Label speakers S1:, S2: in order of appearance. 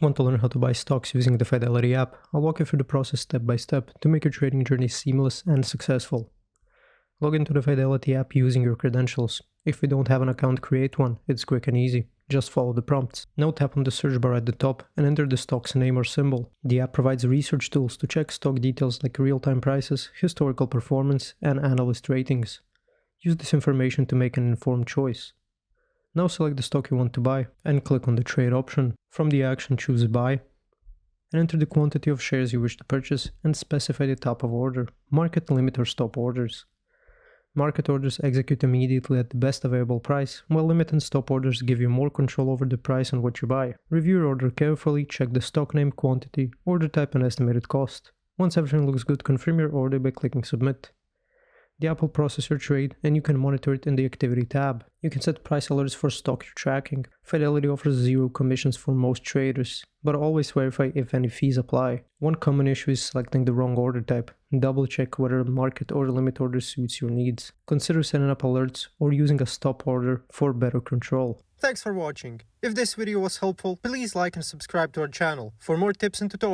S1: Want to learn how to buy stocks using the Fidelity app? I'll walk you through the process step by step to make your trading journey seamless and successful. Log into the Fidelity app using your credentials. If you don't have an account, create one. It's quick and easy. Just follow the prompts. Now tap on the search bar at the top and enter the stock's name or symbol. The app provides research tools to check stock details like real-time prices, historical performance, and analyst ratings. Use this information to make an informed choice. Now select the stock you want to buy and click on the trade option. From the action, choose buy and enter the quantity of shares you wish to purchase and specify the type of order, market, limit, or stop orders. Market orders execute immediately at the best available price, while limit and stop orders give you more control over the price on what you buy. Review your order carefully, check the stock name, quantity, order type, and estimated cost. Once everything looks good, confirm your order by clicking submit. The app will process your trade and you can monitor it in the Activity tab. You can set price alerts for stock you're tracking. Fidelity offers 0 commissions for most traders, but always verify if any fees apply. One common issue is selecting the wrong order type. Double check whether a market or limit order suits your needs. Consider setting up alerts or using a stop order for better control.
S2: Thanks for watching. If this video was helpful, please like and subscribe to our channel for more tips and tutorials.